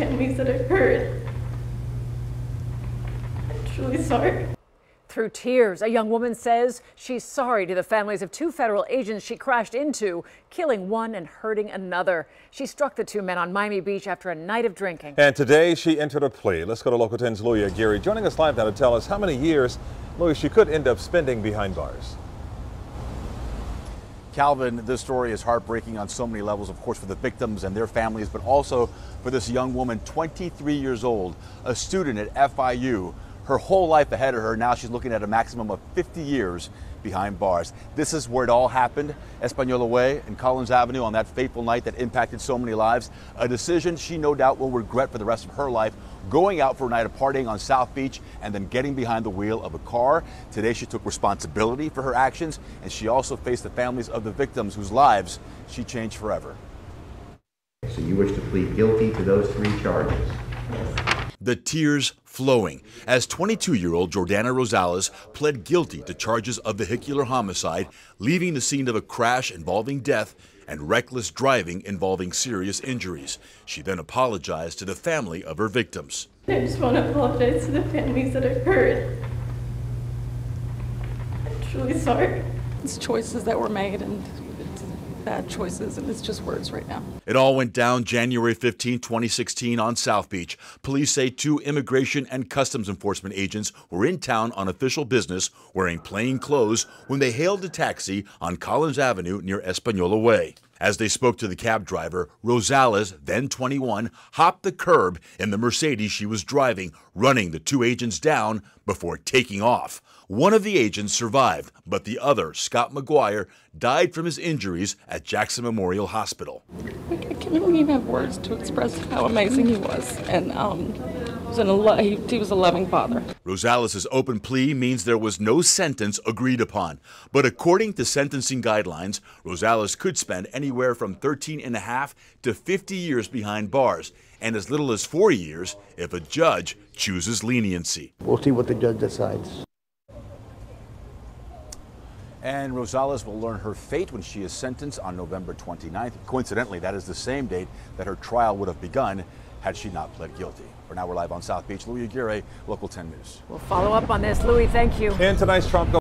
families that are hurt. I'm truly sorry. Through tears, a young woman says she's sorry to the families of 2 federal agents she crashed into, killing one and hurting another. She struck the 2 men on Miami Beach after a night of drinking. And today she entered a plea. Let's go to Local 10's Louis Aguirre joining us live now to tell us how many years, Louis, she could end up spending behind bars. Calvin, this story is heartbreaking on so many levels, of course, for the victims and their families, but also for this young woman, 23 years old, a student at FIU. Her whole life ahead of her. Now she's looking at a maximum of 50 years behind bars. This is where it all happened, Espanola Way and Collins Avenue, on that fateful night that impacted so many lives. A decision she no doubt will regret for the rest of her life, going out for a night of partying on South Beach and then getting behind the wheel of a car. Today she took responsibility for her actions, and she also faced the families of the victims whose lives she changed forever. So you wish to plead guilty to those 3 charges? The tears flowing as 22-year-old Jordana Rosales pled guilty to charges of vehicular homicide, leaving the scene of a crash involving death and reckless driving involving serious injuries. She then apologized to the family of her victims. I just want to apologize to the families that are hurt. I'm truly sorry. It's choices that were made, and it's bad choices, and it's just words right now. It all went down January 15, 2016 on South Beach. Police say 2 immigration and customs enforcement agents were in town on official business wearing plain clothes when they hailed a taxi on Collins Avenue near Espanola Way. As they spoke to the cab driver, Rosales, then 21, hopped the curb in the Mercedes she was driving, running the 2 agents down before taking off. One of the agents survived, but the other, Scott McGuire, died from his injuries at Jackson Memorial Hospital. I can't even have words to express how amazing he was, and he was a loving father. Rosales' open plea means there was no sentence agreed upon, but according to sentencing guidelines, Rosales could spend anywhere from 13.5 to 50 years behind bars, and as little as 4 years if a judge chooses leniency. We'll see what the judge decides. And Rosales will learn her fate when she is sentenced on November 29th. Coincidentally, that is the same date that her trial would have begun had she not pled guilty. For now, we're live on South Beach. Louis Aguirre, Local 10 News. We'll follow up on this. Louis, thank you. In tonight's Trump